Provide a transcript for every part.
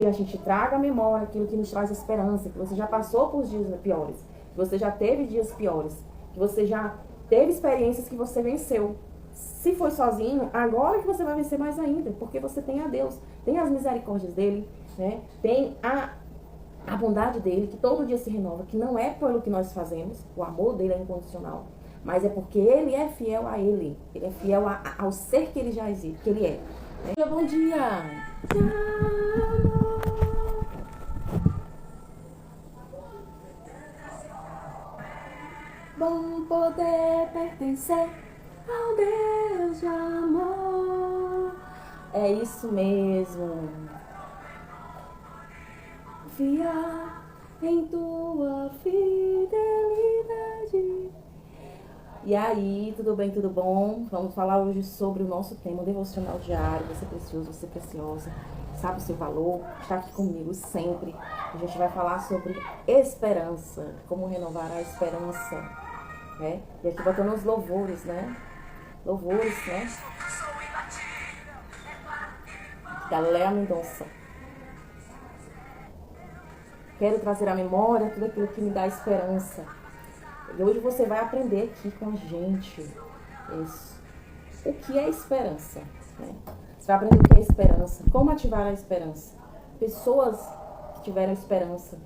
a gente traga à memória aquilo que nos traz esperança, que você já passou por dias piores, que você já teve dias piores, que você já teve experiências que você venceu. Se foi sozinho, agora que você vai vencer mais ainda, porque você tem a Deus, tem as misericórdias dele, né? Tem a bondade dele, que todo dia se renova, que não é pelo que nós fazemos, o amor dele é incondicional, mas é porque ele é fiel a ele é fiel ao ser que ele já existe, que ele é. Né? Bom dia! Bom poder pertencer ao Deus de amor. É isso mesmo. Confiar em tua fidelidade. E aí, tudo bem, tudo bom? Vamos falar hoje sobre o nosso tema devocional diário. Você é precioso, você é preciosa, sabe o seu valor, está aqui comigo sempre. A gente vai falar sobre esperança, como renovar a esperança, né? E aqui botando os louvores, né? Louvores, né? Galera Mendonça. Quero trazer à memória tudo aquilo que me dá esperança. E hoje você vai aprender aqui com a gente isso. O que é esperança? Né? Você vai aprender o que é esperança, como ativar a esperança. Pessoas que tiveram esperança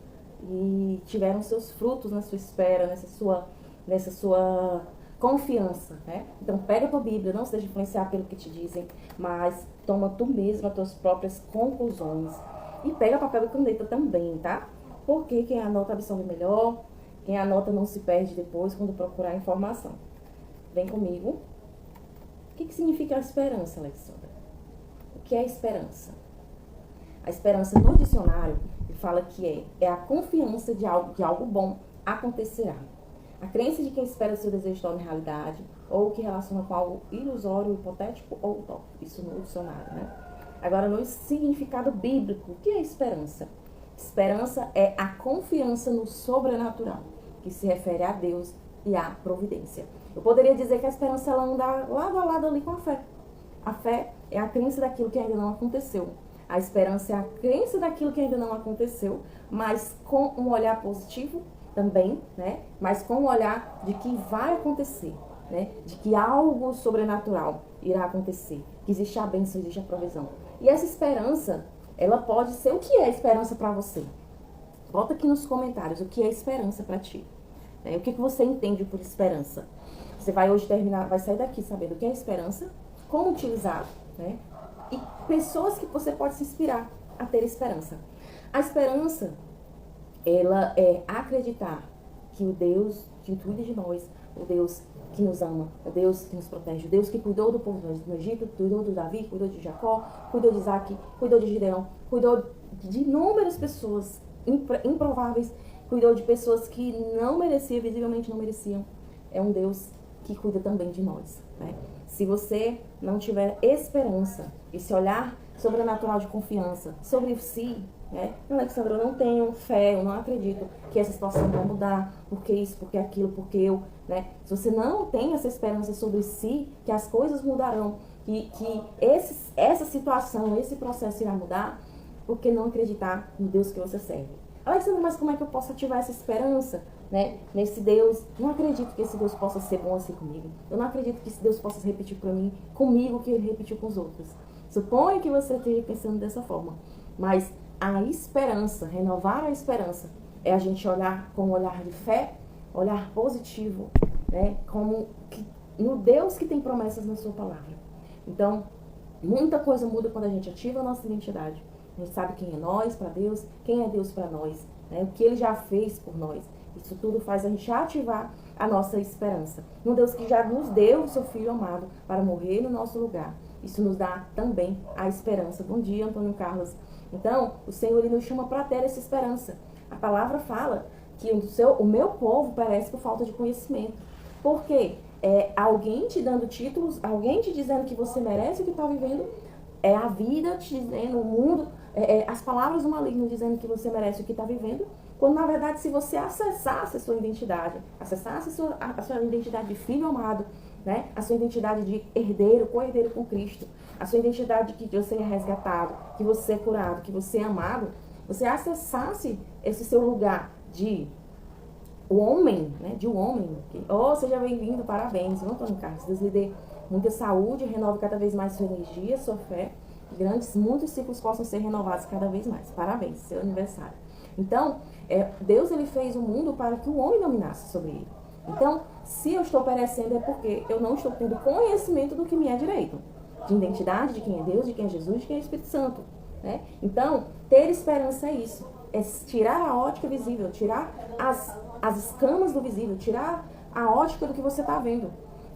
e tiveram seus frutos na sua espera, nessa sua confiança. Né? Então pega a tua Bíblia, não se deixe influenciar pelo que te dizem, mas toma tu mesmo as tuas próprias conclusões. E pega papel e caneta também, tá? Porque quem anota absorve melhor, quem anota não se perde depois quando procurar informação. Vem comigo. O que significa a esperança, Alexandra? O que é esperança? A esperança no dicionário fala que é a confiança de algo, que algo bom acontecerá. A crença de quem espera seu desejo torne realidade, ou que relaciona com algo ilusório, hipotético ou utópico. Isso no dicionário, né? Agora, no significado bíblico, o que é esperança? Esperança é a confiança no sobrenatural, que se refere a Deus e à providência. Eu poderia dizer que a esperança ela anda lado a lado ali com a fé. A fé é a crença daquilo que ainda não aconteceu. A esperança é a crença daquilo que ainda não aconteceu, mas com um olhar positivo também, né? Mas com um olhar de que vai acontecer, né? De que algo sobrenatural irá acontecer, que existe a bênção, existe a provisão. E essa esperança, ela pode ser o que é esperança para você. Bota aqui nos comentários o que é esperança para ti. O que você entende por esperança? Você vai hoje terminar, vai sair daqui sabendo o que é esperança, como utilizar, né? E pessoas que você pode se inspirar a ter esperança. A esperança, ela é acreditar que o Deus que cuida de nós, o Deus que nos ama, o Deus que nos protege, o Deus que cuidou do povo no Egito, cuidou do Davi, cuidou de Jacó, cuidou de Isaac, cuidou de Gideão, cuidou de inúmeras pessoas improváveis, cuidou de pessoas que não mereciam, visivelmente não mereciam. É um Deus que cuida também de nós, né? Se você não tiver esperança, esse olhar sobrenatural de confiança sobre si, né? Alexandra, eu não tenho fé, eu não acredito que essa situação vai mudar, porque isso, porque aquilo, porque eu, né? Se você não tem essa esperança sobre si, que as coisas mudarão, que essa situação, esse processo irá mudar, por que não acreditar no Deus que você serve? Alexandra, mas como é que eu posso ativar essa esperança, né, nesse Deus? Não acredito que esse Deus possa ser bom assim comigo. Eu não acredito que esse Deus possa se repetir para mim, comigo, que ele repetiu com os outros. Suponho que você esteja pensando dessa forma. Mas a esperança, renovar a esperança, é a gente olhar com um olhar de fé, olhar positivo, né, como que, no Deus que tem promessas na sua palavra. Então, muita coisa muda quando a gente ativa a nossa identidade. A gente sabe quem é nós para Deus, quem é Deus para nós, né? O que Ele já fez por nós. Isso tudo faz a gente ativar a nossa esperança. Um Deus que já nos deu o seu Filho amado para morrer no nosso lugar. Isso nos dá também a esperança. Bom dia, Antônio Carlos. Então, o Senhor ele nos chama para ter essa esperança. A palavra fala que o meu povo perece por falta de conhecimento. Por quê? É alguém te dando títulos, alguém te dizendo que você merece o que está vivendo, é a vida te dizendo, o mundo, as palavras do maligno dizendo que você merece o que está vivendo, quando na verdade se você acessasse a sua identidade, acessasse a sua identidade de filho amado, né? A sua identidade de herdeiro, co-herdeiro com Cristo, a sua identidade de que você é resgatado, que você é curado, que você é amado, você acessasse esse seu lugar de o homem, né? De um homem. Seja bem-vindo, parabéns, viu, Antônio Carlos? Deus lhe dê muita saúde, renove cada vez mais sua energia, sua fé. Muitos ciclos possam ser renovados cada vez mais. Parabéns, seu aniversário. Então, Deus ele fez o mundo para que o homem dominasse sobre ele. Então, se eu estou perecendo é porque eu não estou tendo conhecimento do que me é direito. De identidade, de quem é Deus, de quem é Jesus, de quem é o Espírito Santo. Né? Então, ter esperança é isso. É tirar a ótica visível, tirar as escamas do visível, tirar a ótica do que você está vendo.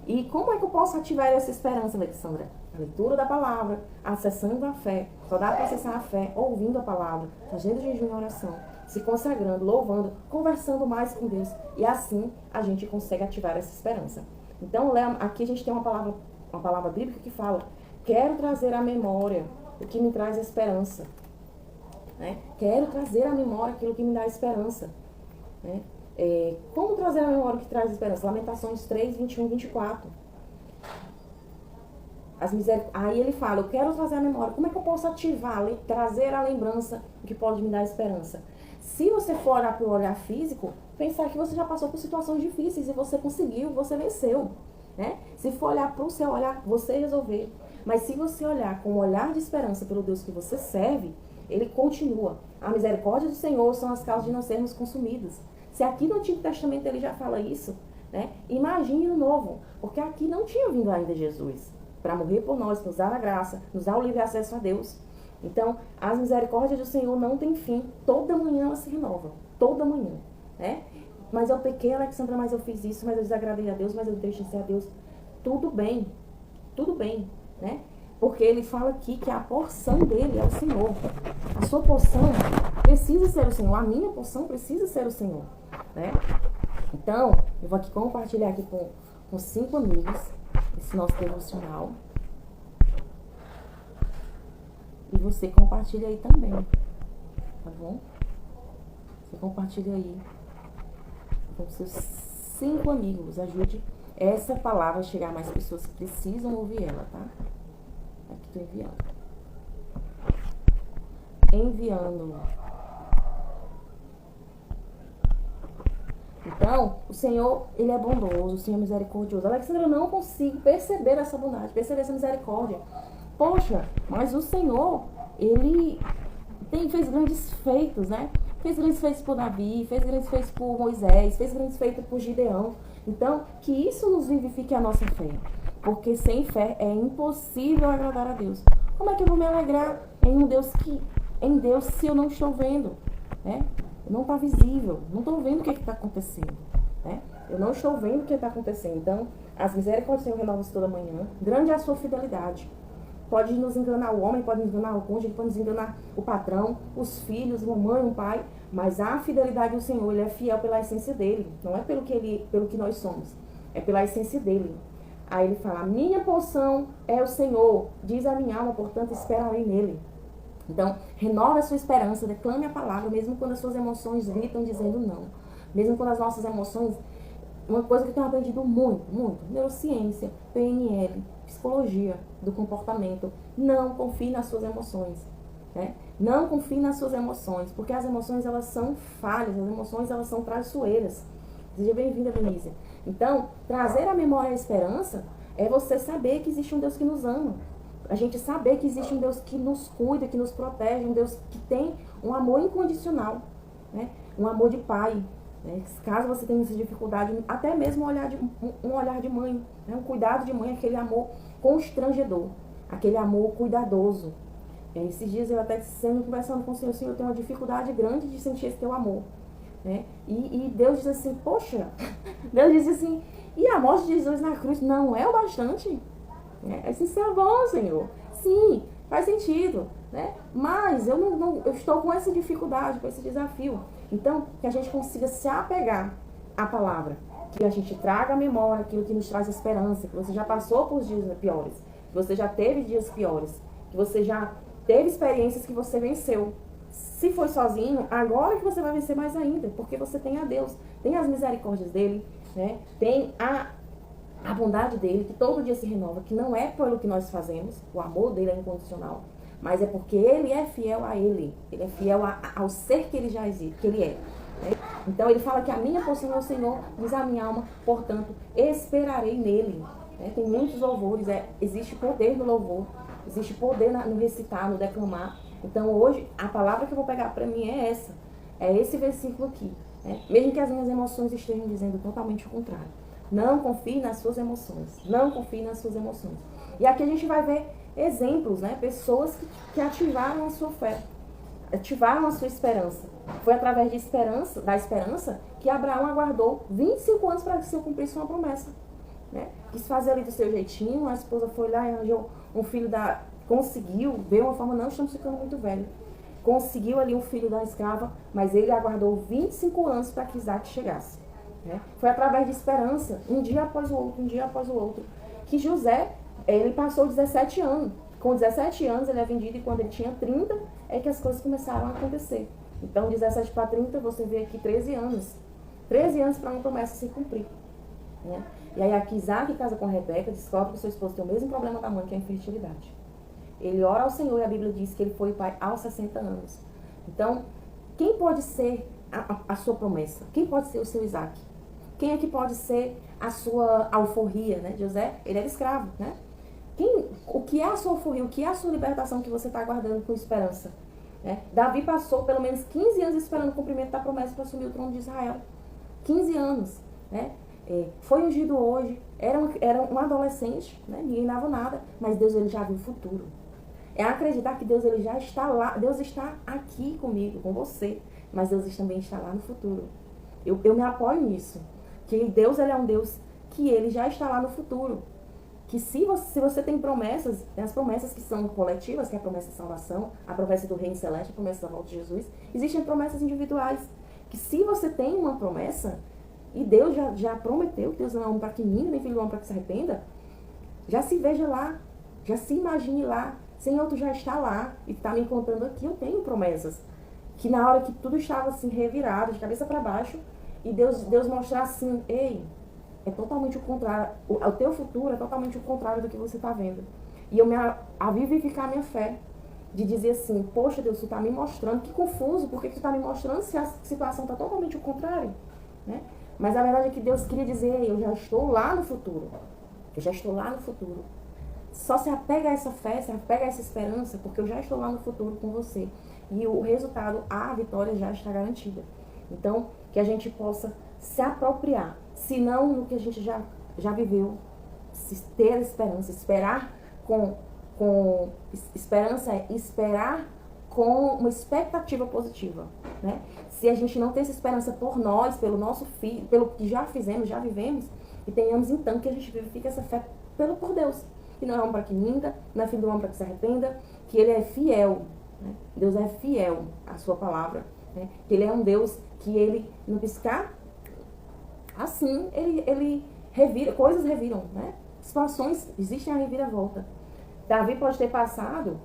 E como é que eu posso ativar essa esperança, Alexandra? A leitura da palavra, acessando a fé. Só dá para acessar a fé ouvindo a palavra, fazendo jejum e oração, se consagrando, louvando, conversando mais com Deus. E assim a gente consegue ativar essa esperança. Então, aqui a gente tem uma palavra bíblica que fala: quero trazer à memória o que me traz esperança. Né? Quero trazer à memória aquilo que me dá esperança. Né? Como trazer à memória o que traz esperança? Lamentações 3, 21, 24. Aí ele fala: eu quero trazer à memória. Como é que eu posso ativar, trazer à lembrança o que pode me dar esperança? Se você for olhar para o olhar físico, pensar que você já passou por situações difíceis e você conseguiu, você venceu. Né? Se for olhar para o seu olhar, você resolveu. Mas se você olhar com um olhar de esperança pelo Deus que você serve, ele continua. A misericórdia do Senhor são as causas de não sermos consumidos. Se aqui no Antigo Testamento ele já fala isso, né? Imagine no Novo, porque aqui não tinha vindo ainda Jesus para morrer por nós, nos dar a graça, nos dar o livre acesso a Deus. Então, as misericórdias do Senhor não têm fim. Toda manhã elas se renovam. Toda manhã. Né? Mas eu pequei, Alexandra, mas eu fiz isso, mas eu desagradei a Deus, mas eu deixei de ser a Deus. Tudo bem. Tudo bem. Né? Porque ele fala aqui que a porção dele é o Senhor. A sua porção precisa ser o Senhor. A minha porção precisa ser o Senhor. Né? Então, eu vou aqui compartilhar aqui com 5 amigos esse nosso devocional. E você compartilha aí também. Tá bom? Você compartilha aí com seus 5 amigos. Ajude essa palavra a chegar a mais pessoas que precisam ouvir ela, tá? Aqui tô enviando. Enviando. Então, o Senhor, ele é bondoso, o Senhor é misericordioso. Alexandra, eu não consigo perceber essa bondade, perceber essa misericórdia. Poxa, mas o Senhor, ele fez grandes feitos, né? Fez grandes feitos por Davi, fez grandes feitos por Moisés, fez grandes feitos por Gideão. Então, que isso nos vivifique a nossa fé. Porque sem fé é impossível agradar a Deus. Como é que eu vou me alegrar em Deus se eu não estou vendo? Né? Não está visível, não estou vendo o que está acontecendo. Né? Eu não estou vendo o que está acontecendo. Então, as misericórdias do Senhor renovam-se toda manhã. Grande é a sua fidelidade. Pode nos enganar o homem, pode nos enganar o cônjuge, pode nos enganar o patrão, os filhos, uma mãe, um pai. Mas a fidelidade do Senhor, ele é fiel pela essência dele. Não é pelo que nós somos, é pela essência dele. Aí ele fala: a minha porção é o Senhor, diz a minha alma, portanto esperarei nele. Então, renova a sua esperança, declame a palavra, mesmo quando as suas emoções gritam dizendo não. Mesmo quando as nossas emoções... Uma coisa que eu tenho aprendido muito, neurociência, PNL, psicologia do comportamento. Não confie nas suas emoções. Né? Não confie nas suas emoções, porque as emoções, elas são falhas, as emoções, elas são traiçoeiras. Seja bem-vinda, Benícia. Então, trazer à memória a esperança é você saber que existe um Deus que nos ama. A gente saber que existe um Deus que nos cuida, que nos protege, um Deus que tem um amor incondicional, né? Um amor de pai. Né? Caso você tenha essa dificuldade, até mesmo um olhar de mãe, né? Um cuidado de mãe, aquele amor constrangedor, aquele amor cuidadoso. Esses dias eu até sendo conversando com o Senhor, eu tenho uma dificuldade grande de sentir esse teu amor. Né? E Deus diz assim, poxa, Deus diz assim, e a morte de Jesus na cruz não é o bastante? Assim, isso é bom, Senhor. Sim, faz sentido. Né? Mas eu estou com essa dificuldade, com esse desafio. Então, que a gente consiga se apegar à palavra. Que a gente traga à memória aquilo que nos traz esperança. Que você já passou por dias piores. Que você já teve dias piores. Que você já teve experiências que você venceu. Se foi sozinho, agora que você vai vencer mais ainda. Porque você tem a Deus. Tem as misericórdias dele. Né? Tem a bondade dele, que todo dia se renova, que não é pelo que nós fazemos, o amor dele é incondicional, mas é porque ele é fiel a ele é fiel ao ser que ele já existe, que ele é. Né? Então ele fala que a minha porção é o Senhor, diz a minha alma, portanto, esperarei nele. Né? Tem muitos louvores, existe poder no louvor, existe poder no recitar, no declamar. Então hoje, a palavra que eu vou pegar para mim é essa, é esse versículo aqui. Né? Mesmo que as minhas emoções estejam dizendo totalmente o contrário. Não confie nas suas emoções. Não confie nas suas emoções. E aqui a gente vai ver exemplos, né? Pessoas que ativaram a sua fé, ativaram a sua esperança. Foi através da esperança que Abraão aguardou 25 anos para que se cumprisse uma promessa. Né? Quis fazer ali do seu jeitinho, a esposa foi lá e arranjou um filho conseguiu, veio uma forma, não estamos ficando muito velhos. Conseguiu ali um filho da escrava, mas ele aguardou 25 anos para que Isaac chegasse. Né? Foi através de esperança, um dia após o outro, que José, ele passou 17 anos. Com 17 anos ele é vendido e quando ele tinha 30 é que as coisas começaram a acontecer. Então, 17 para 30, você vê aqui 13 anos. 13 anos para uma promessa se cumprir. Né? E aí aqui Isaac casa com Rebeca, descobre que seu esposo tem o mesmo problema da mãe, que é a infertilidade. Ele ora ao Senhor e a Bíblia diz que ele foi pai aos 60 anos. Então, quem pode ser a sua promessa? Quem pode ser o seu Isaac? Quem é que pode ser a sua alforria, né? José, ele era escravo, né? O que é a sua alforria? O que é a sua libertação que você está aguardando com esperança? Né? Davi passou pelo menos 15 anos esperando o cumprimento da promessa para assumir o trono de Israel. 15 anos, né? Foi ungido hoje, era um adolescente, né? Ninguém dava nada, mas Deus ele já viu o futuro. É acreditar que Deus ele já está lá, Deus está aqui comigo, com você, mas Deus também está lá no futuro. Eu me apoio nisso, que Deus ele é um Deus que ele já está lá no futuro. Que se você tem promessas, tem as promessas que são coletivas, que é a promessa de salvação, a promessa do reino celeste, a promessa da volta de Jesus, existem promessas individuais, que se você tem uma promessa, e Deus já prometeu, que Deus não é homem para que minta, nem filho do homem para que se arrependa, já se veja lá, já se imagine lá, Senhor, tu já está lá, e está me contando aqui, eu tenho promessas, que na hora que tudo estava assim, revirado, de cabeça para baixo, e Deus mostrar assim, ei, é totalmente o contrário, o teu futuro é totalmente o contrário do que você está vendo. E eu a vivificar a minha fé, de dizer assim, poxa Deus, tu está me mostrando, que confuso, por que tu está me mostrando se a situação está totalmente o contrário? Né? Mas a verdade é que Deus queria dizer, eu já estou lá no futuro, eu já estou lá no futuro. Só se apega a essa fé, se apega a essa esperança, porque eu já estou lá no futuro com você. E o resultado, a vitória já está garantida. Então, que a gente possa se apropriar, se não no que a gente já viveu, ter esperança, esperar com esperança é esperar com uma expectativa positiva, né? Se a gente não tem essa esperança por nós, pelo nosso filho, pelo que já fizemos, já vivemos, e tenhamos então que a gente vivifique essa fé por Deus, que não é homem para que minta, não é filho do homem para que se arrependa, que ele é fiel, né? Deus é fiel à sua palavra, né? Que ele é um Deus que ele, no piscar, assim, ele revira, coisas reviram, né? Situações, existem a reviravolta. Davi pode ter passado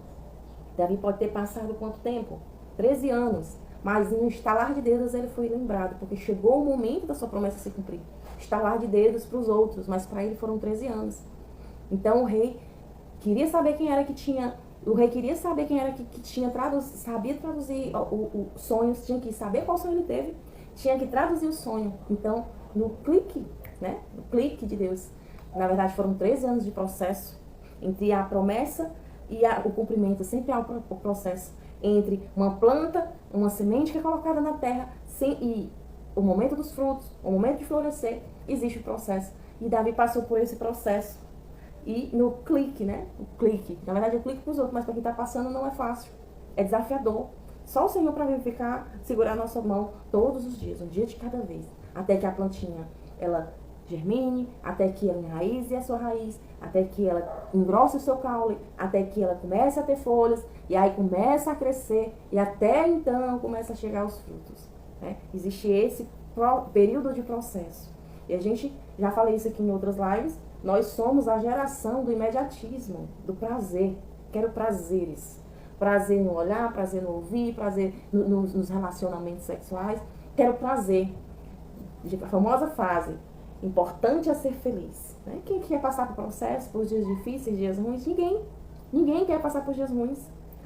quanto tempo? 13 anos. Mas no estalar de dedos ele foi lembrado, porque chegou o momento da sua promessa se cumprir. Estalar de dedos para os outros, mas para ele foram 13 anos. Então o rei queria saber quem era que tinha... O rei queria saber quem era que tinha sabia traduzir os sonhos, tinha que saber qual sonho ele teve, tinha que traduzir o sonho. Então, no clique, né? No clique de Deus. Na verdade, foram 13 anos de processo entre a promessa e o cumprimento. Sempre há o processo entre uma planta, uma semente que é colocada na terra, e o momento dos frutos, o momento de florescer, existe o processo. E Davi passou por esse processo. E no clique, né? O clique. Na verdade, eu clico para os outros, mas para quem está passando não é fácil. É desafiador. Só o Senhor para verificar, segurar a nossa mão todos os dias, um dia de cada vez. Até que a plantinha, ela germine, até que ela enraize a sua raiz, até que ela engrosse o seu caule, até que ela comece a ter folhas, e aí começa a crescer, e até então começa a chegar os frutos. Né? Existe esse período de processo. E a gente, já falei isso aqui em outras lives, nós somos a geração do imediatismo, do prazer. Quero prazeres. Prazer no olhar, prazer no ouvir, prazer nos relacionamentos sexuais. Quero prazer. A famosa frase, Importante é ser feliz. Né? Quem quer passar por processos, por dias difíceis, dias ruins? Ninguém. Ninguém quer passar por dias ruins.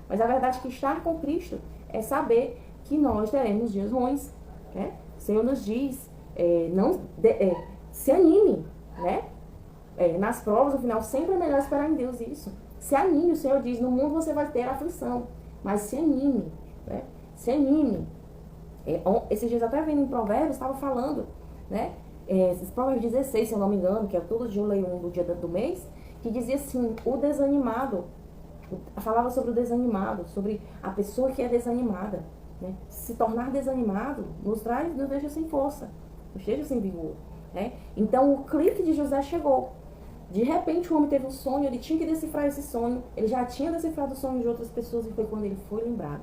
Mas a verdade é que estar com Cristo é saber que nós teremos dias ruins. Né? O Senhor nos diz, se anime, né? Nas provas, no final, sempre é melhor esperar em Deus isso. Se anime, o Senhor diz, no mundo você vai ter aflição, mas se anime, né? Se anime. Esses dias até vendo em Provérbios, estava falando, né? Provérbios 16, se eu não me engano, que é todo dia eu leio um do dia do mês, que dizia assim, o desanimado, falava sobre o desanimado, sobre a pessoa que é desanimada, né? Se tornar desanimado nos deixa sem força, nos deixa sem vigor, né? Então o clique de José chegou. De repente o homem teve um sonho, ele tinha que decifrar esse sonho, ele já tinha decifrado o sonho de outras pessoas e foi quando ele foi lembrado.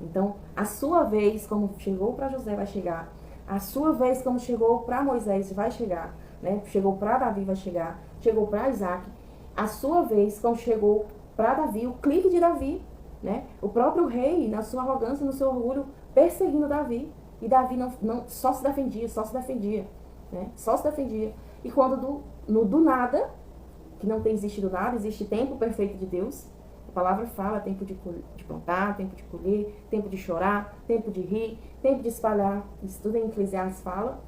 Então, a sua vez, como chegou para José, vai chegar. A sua vez, como chegou para Moisés, vai chegar. Né? Chegou para Davi, vai chegar. Chegou para Isaac. A sua vez, como chegou para Davi, o clique de Davi. Né? O próprio rei, na sua arrogância, no seu orgulho, perseguindo Davi. E Davi só se defendia. Né? Só se defendia. E quando do nada, que não tem existido nada, existe tempo perfeito de Deus. A palavra fala tempo de plantar, tempo de colher, tempo de chorar, tempo de rir, tempo de espalhar. Isso tudo em Eclesiastes fala.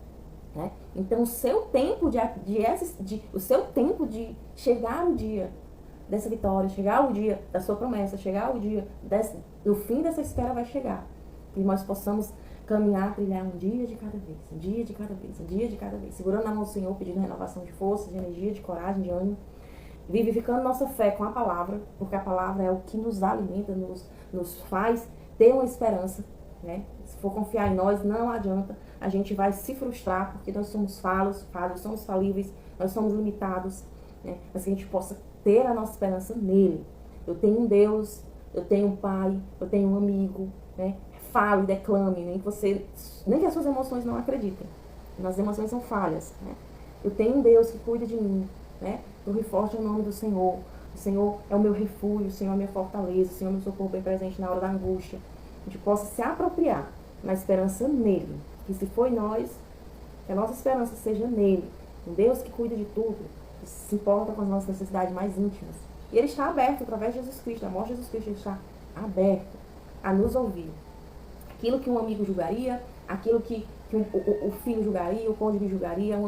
Né? Então, o seu tempo o seu tempo de chegar o dia dessa vitória, chegar o dia da sua promessa, chegar o dia do fim dessa espera vai chegar. Que nós possamos caminhar, trilhar um dia de cada vez, um dia de cada vez, um dia de cada vez. Segurando na mão do Senhor, pedindo renovação de força, de energia, de coragem, de ânimo. Vivificando nossa fé com a palavra, porque a palavra é o que nos alimenta, nos faz ter uma esperança, né? Se for confiar em nós, não adianta, a gente vai se frustrar, porque nós somos falhos, somos falíveis, nós somos limitados, né? Mas que a gente possa ter a nossa esperança nele. Eu tenho um Deus, eu tenho um Pai, eu tenho um amigo, né? Fale, declame, nem que as suas emoções não acreditem. As emoções são falhas, né? Eu tenho um Deus que cuida de mim, né? Torre forte é o nome do Senhor. O Senhor é o meu refúgio, o Senhor é a minha fortaleza, o Senhor é o meu socorro bem presente na hora da angústia. A gente possa se apropriar na esperança nele. Que se foi nós, que a nossa esperança seja nele. Um Deus que cuida de tudo, que se importa com as nossas necessidades mais íntimas. E ele está aberto através de Jesus Cristo, a morte de Jesus Cristo, ele está aberto a nos ouvir. Aquilo que um amigo julgaria, aquilo que o filho julgaria, o cônjuge julgaria,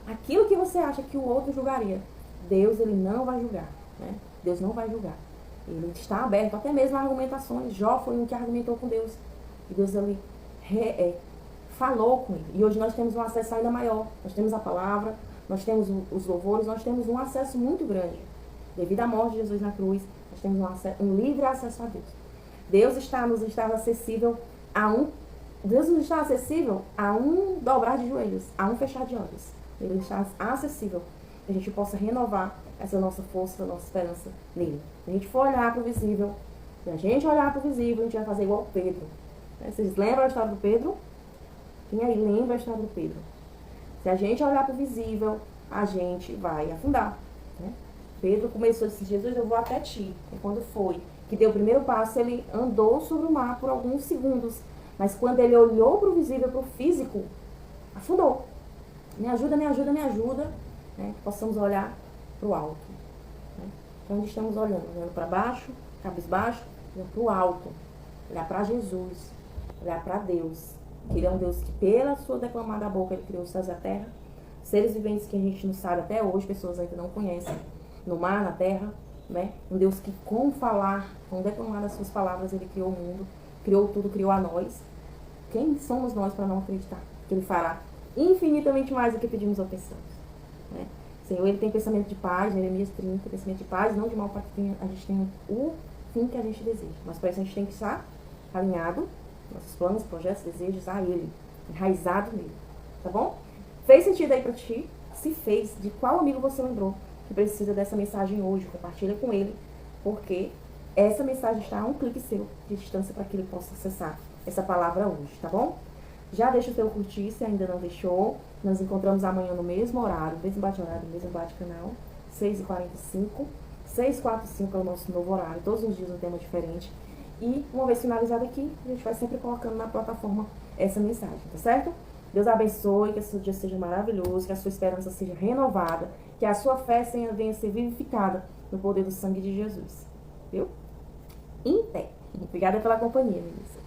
aquilo que você acha que o outro julgaria, Deus, ele não vai julgar, né? Deus não vai julgar. Ele está aberto, até mesmo a argumentações. Jó foi um que argumentou com Deus. E Deus, ele falou com ele. E hoje nós temos um acesso ainda maior. Nós temos a palavra, nós temos os louvores, nós temos um acesso muito grande. Devido à morte de Jesus na cruz, nós temos um livre acesso a Deus. Deus nos está acessível a um dobrar de joelhos, a um fechar de olhos. Ele está acessível. Que a gente possa renovar essa nossa força, nossa esperança nele. Se a gente for olhar para o visível, a gente vai fazer igual o Pedro. Né? Vocês lembram a história do Pedro? Quem aí lembra a história do Pedro? Se a gente olhar para o visível, a gente vai afundar. Né? Pedro começou a dizer, Jesus, eu vou até ti. E quando foi que deu o primeiro passo, ele andou sobre o mar por alguns segundos. Mas quando ele olhou para o visível, para o físico, afundou. Me ajuda. Né? Que possamos olhar para o alto. Né? Então, onde estamos olhando? Olhando para baixo, cabisbaixo, olhando para o alto. Olhar para Jesus. Olhar para Deus. Que ele é um Deus que, pela sua declamada boca, ele criou os céus e a terra. Seres viventes que a gente não sabe até hoje, pessoas ainda não conhecem. No mar, na terra. Né? Um Deus que, com falar, com declamar as suas palavras, ele criou o mundo. Criou tudo, criou a nós. Quem somos nós para não acreditar que ele fará infinitamente mais do que pedimos ou pensamos? Né? Senhor, ele tem pensamento de paz, Jeremias 30, pensamento de paz, não de mal, para que a gente tenha o fim que a gente deseja. Mas para isso a gente tem que estar alinhado, nossos planos, projetos, desejos a ele, enraizado nele. Tá bom? Fez sentido aí para ti? Se fez, de qual amigo você lembrou que precisa dessa mensagem hoje? Compartilha com ele, porque essa mensagem está a um clique seu de distância para que ele possa acessar essa palavra hoje, tá bom? Já deixa o teu curtir se ainda não deixou. Nós encontramos amanhã no mesmo horário, mesmo bate-canal, 6h45. 6h45 é o nosso novo horário, todos os dias um tema diferente. E uma vez finalizado aqui, a gente vai sempre colocando na plataforma essa mensagem, tá certo? Deus abençoe, que esse seu dia seja maravilhoso, que a sua esperança seja renovada, que a sua fé venha a ser vivificada no poder do sangue de Jesus. Viu? Obrigada pela companhia, Melissa.